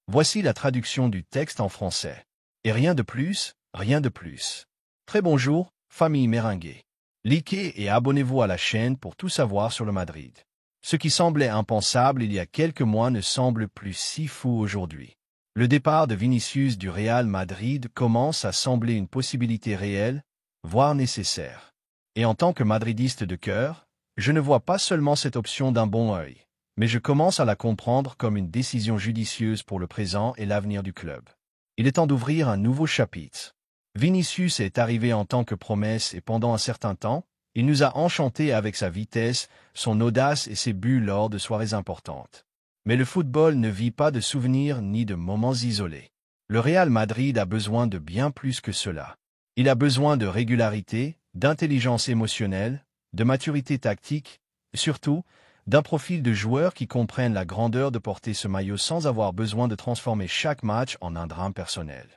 Voici la traduction du texte en français. Et rien de plus, rien de plus. Très bonjour, famille meringuée. Likez et abonnez-vous à la chaîne pour tout savoir sur le Madrid. Ce qui semblait impensable il y a quelques mois ne semble plus si fou aujourd'hui. Le départ de Vinicius du Real Madrid commence à sembler une possibilité réelle, voire nécessaire. Et en tant que madridiste de cœur, je ne vois pas seulement cette option d'un bon œil, mais je commence à la comprendre comme une décision judicieuse pour le présent et l'avenir du club. Il est temps d'ouvrir un nouveau chapitre. Vinicius est arrivé en tant que promesse et pendant un certain temps, il nous a enchantés avec sa vitesse, son audace et ses buts lors de soirées importantes. Mais le football ne vit pas de souvenirs ni de moments isolés. Le Real Madrid a besoin de bien plus que cela. Il a besoin de régularité, d'intelligence émotionnelle, de maturité tactique, et surtout, d'un profil de joueurs qui comprennent la grandeur de porter ce maillot sans avoir besoin de transformer chaque match en un drame personnel.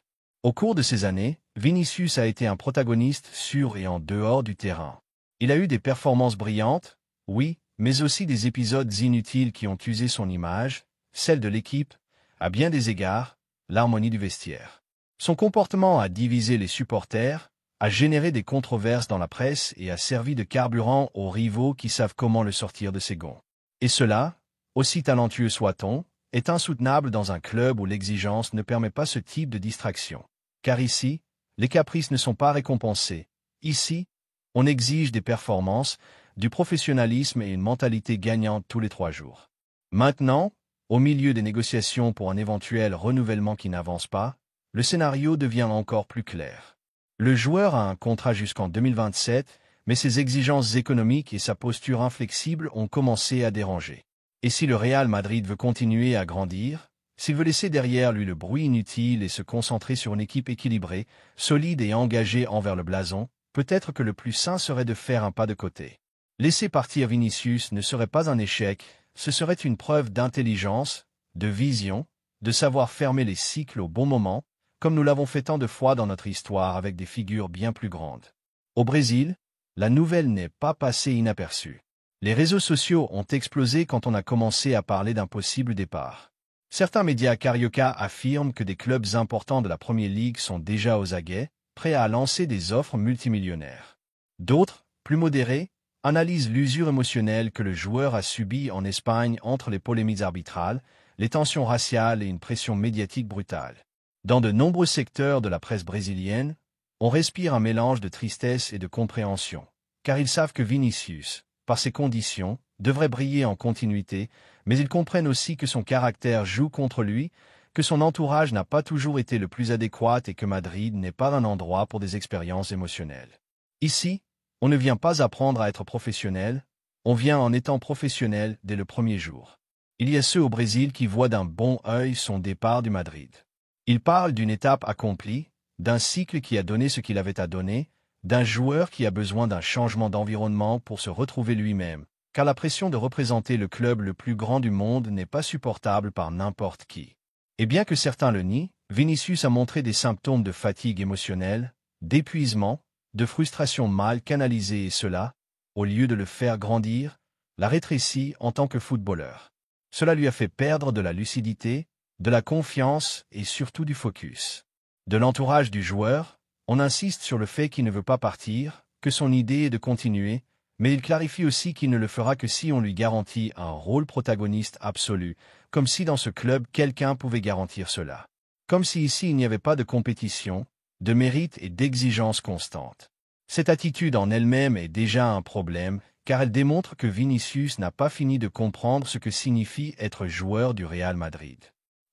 Au cours de ces années, Vinicius a été un protagoniste sur et en dehors du terrain. Il a eu des performances brillantes, oui, mais aussi des épisodes inutiles qui ont usé son image, celle de l'équipe, à bien des égards, l'harmonie du vestiaire. Son comportement a divisé les supporters, a généré des controverses dans la presse et a servi de carburant aux rivaux qui savent comment le sortir de ses gonds. Et cela, aussi talentueux soit-on, est insoutenable dans un club où l'exigence ne permet pas ce type de distraction. Car ici, les caprices ne sont pas récompensés. Ici, on exige des performances, du professionnalisme et une mentalité gagnante tous les 3 jours. Maintenant, au milieu des négociations pour un éventuel renouvellement qui n'avance pas, le scénario devient encore plus clair. Le joueur a un contrat jusqu'en 2027, mais ses exigences économiques et sa posture inflexible ont commencé à déranger. Et si le Real Madrid veut continuer à grandir, s'il veut laisser derrière lui le bruit inutile et se concentrer sur une équipe équilibrée, solide et engagée envers le blason, peut-être que le plus sain serait de faire un pas de côté. Laisser partir Vinicius ne serait pas un échec, ce serait une preuve d'intelligence, de vision, de savoir fermer les cycles au bon moment, comme nous l'avons fait tant de fois dans notre histoire avec des figures bien plus grandes. Au Brésil, la nouvelle n'est pas passée inaperçue. Les réseaux sociaux ont explosé quand on a commencé à parler d'un possible départ. Certains médias carioca affirment que des clubs importants de la Premier League sont déjà aux aguets, prêts à lancer des offres multimillionnaires. D'autres, plus modérés, analysent l'usure émotionnelle que le joueur a subie en Espagne entre les polémiques arbitrales, les tensions raciales et une pression médiatique brutale. Dans de nombreux secteurs de la presse brésilienne, on respire un mélange de tristesse et de compréhension, car ils savent que Vinicius, par ses conditions, devrait briller en continuité, mais ils comprennent aussi que son caractère joue contre lui, que son entourage n'a pas toujours été le plus adéquat et que Madrid n'est pas un endroit pour des expériences émotionnelles. Ici, on ne vient pas apprendre à être professionnel, on vient en étant professionnel dès le premier jour. Il y a ceux au Brésil qui voient d'un bon œil son départ du Madrid. Ils parlent d'une étape accomplie, d'un cycle qui a donné ce qu'il avait à donner, d'un joueur qui a besoin d'un changement d'environnement pour se retrouver lui-même, car la pression de représenter le club le plus grand du monde n'est pas supportable par n'importe qui. Et bien que certains le nient, Vinicius a montré des symptômes de fatigue émotionnelle, d'épuisement, de frustration mal canalisée et cela, au lieu de le faire grandir, l'a rétréci en tant que footballeur. Cela lui a fait perdre de la lucidité, de la confiance et surtout du focus. De l'entourage du joueur, on insiste sur le fait qu'il ne veut pas partir, que son idée est de continuer, mais il clarifie aussi qu'il ne le fera que si on lui garantit un rôle protagoniste absolu, comme si dans ce club quelqu'un pouvait garantir cela. Comme si ici il n'y avait pas de compétition, de mérite et d'exigence constante. Cette attitude en elle-même est déjà un problème, car elle démontre que Vinicius n'a pas fini de comprendre ce que signifie être joueur du Real Madrid.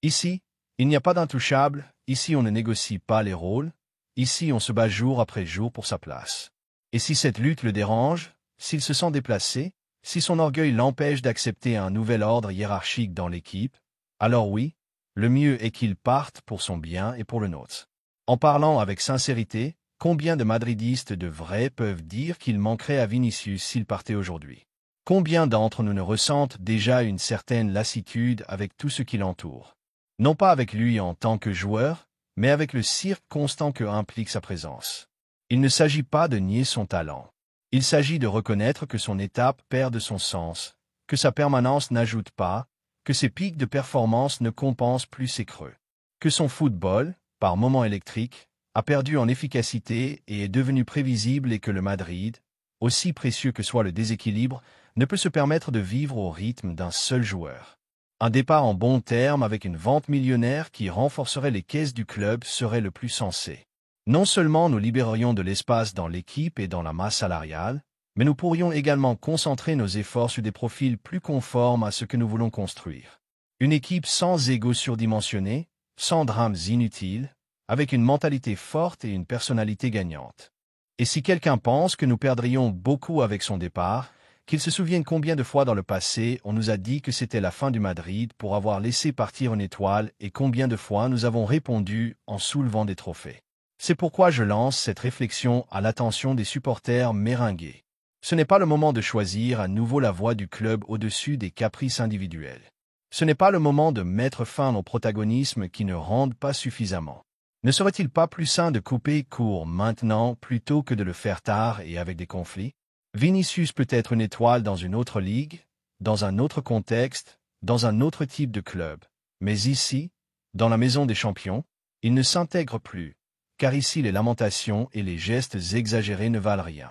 Ici, il n'y a pas d'intouchable, ici on ne négocie pas les rôles, ici on se bat jour après jour pour sa place. Et si cette lutte le dérange, s'il se sent déplacé, si son orgueil l'empêche d'accepter un nouvel ordre hiérarchique dans l'équipe, alors oui, le mieux est qu'il parte pour son bien et pour le nôtre. En parlant avec sincérité, combien de madridistes de vrais peuvent dire qu'il manquerait à Vinicius s'il partait aujourd'hui? Combien d'entre nous ne ressentent déjà une certaine lassitude avec tout ce qui l'entoure? Non pas avec lui en tant que joueur, mais avec le cirque constant que implique sa présence. Il ne s'agit pas de nier son talent. Il s'agit de reconnaître que son étape perd de son sens, que sa permanence n'ajoute pas, que ses pics de performance ne compensent plus ses creux, que son football, par moments électrique, a perdu en efficacité et est devenu prévisible et que le Madrid, aussi précieux que soit le déséquilibre, ne peut se permettre de vivre au rythme d'un seul joueur. Un départ en bons termes avec une vente millionnaire qui renforcerait les caisses du club serait le plus sensé. Non seulement nous libérerions de l'espace dans l'équipe et dans la masse salariale, mais nous pourrions également concentrer nos efforts sur des profils plus conformes à ce que nous voulons construire. Une équipe sans ego surdimensionné, sans drames inutiles, avec une mentalité forte et une personnalité gagnante. Et si quelqu'un pense que nous perdrions beaucoup avec son départ, qu'il se souvienne combien de fois dans le passé on nous a dit que c'était la fin du Madrid pour avoir laissé partir une étoile et combien de fois nous avons répondu en soulevant des trophées. C'est pourquoi je lance cette réflexion à l'attention des supporters méringués. Ce n'est pas le moment de choisir à nouveau la voie du club au-dessus des caprices individuels. Ce n'est pas le moment de mettre fin aux protagonismes qui ne rendent pas suffisamment. Ne serait-il pas plus sain de couper court maintenant plutôt que de le faire tard et avec des conflits? Vinicius peut être une étoile dans une autre ligue, dans un autre contexte, dans un autre type de club. Mais ici, dans la maison des champions, il ne s'intègre plus, car ici les lamentations et les gestes exagérés ne valent rien.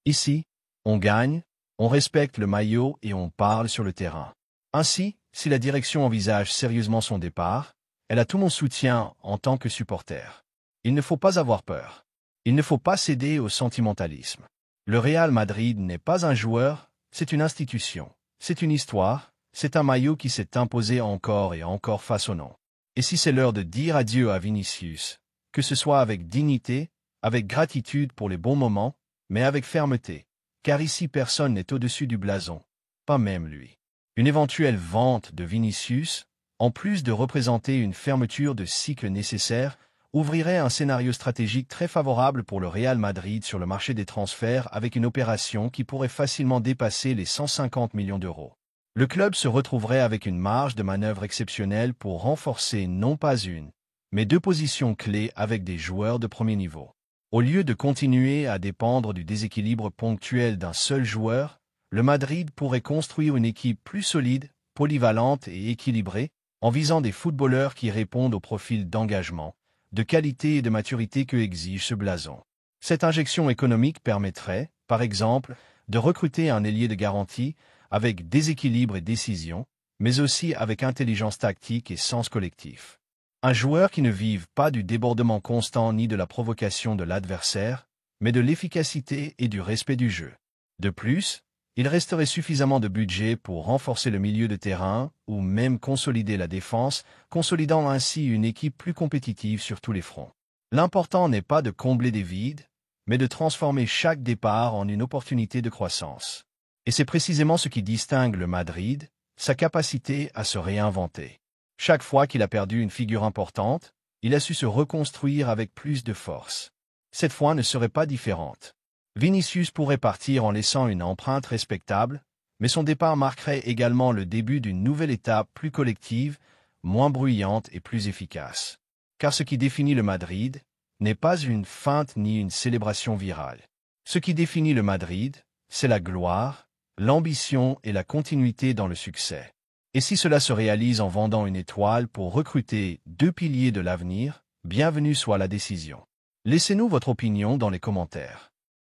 Ici, on gagne, on respecte le maillot et on parle sur le terrain. Ainsi, si la direction envisage sérieusement son départ, elle a tout mon soutien en tant que supporter. Il ne faut pas avoir peur. Il ne faut pas céder au sentimentalisme. Le Real Madrid n'est pas un joueur, c'est une institution. C'est une histoire, c'est un maillot qui s'est imposé encore et encore face au nom. Et si c'est l'heure de dire adieu à Vinicius, que ce soit avec dignité, avec gratitude pour les bons moments, mais avec fermeté, car ici personne n'est au-dessus du blason, pas même lui. Une éventuelle vente de Vinicius, en plus de représenter une fermeture de cycle nécessaire, ouvrirait un scénario stratégique très favorable pour le Real Madrid sur le marché des transferts avec une opération qui pourrait facilement dépasser les 150 millions d'euros. Le club se retrouverait avec une marge de manœuvre exceptionnelle pour renforcer non pas une, mais deux positions clés avec des joueurs de premier niveau. Au lieu de continuer à dépendre du déséquilibre ponctuel d'un seul joueur, le Madrid pourrait construire une équipe plus solide, polyvalente et équilibrée, en visant des footballeurs qui répondent au profil d'engagement, de qualité et de maturité que exige ce blason. Cette injection économique permettrait, par exemple, de recruter un ailier de garantie avec déséquilibre et décision, mais aussi avec intelligence tactique et sens collectif. Un joueur qui ne vive pas du débordement constant ni de la provocation de l'adversaire, mais de l'efficacité et du respect du jeu. De plus, il resterait suffisamment de budget pour renforcer le milieu de terrain ou même consolider la défense, consolidant ainsi une équipe plus compétitive sur tous les fronts. L'important n'est pas de combler des vides, mais de transformer chaque départ en une opportunité de croissance. Et c'est précisément ce qui distingue le Madrid, sa capacité à se réinventer. Chaque fois qu'il a perdu une figure importante, il a su se reconstruire avec plus de force. Cette fois ne serait pas différente. Vinicius pourrait partir en laissant une empreinte respectable, mais son départ marquerait également le début d'une nouvelle étape plus collective, moins bruyante et plus efficace. Car ce qui définit le Madrid n'est pas une feinte ni une célébration virale. Ce qui définit le Madrid, c'est la gloire, l'ambition et la continuité dans le succès. Et si cela se réalise en vendant une étoile pour recruter deux piliers de l'avenir, bienvenue soit la décision. Laissez-nous votre opinion dans les commentaires.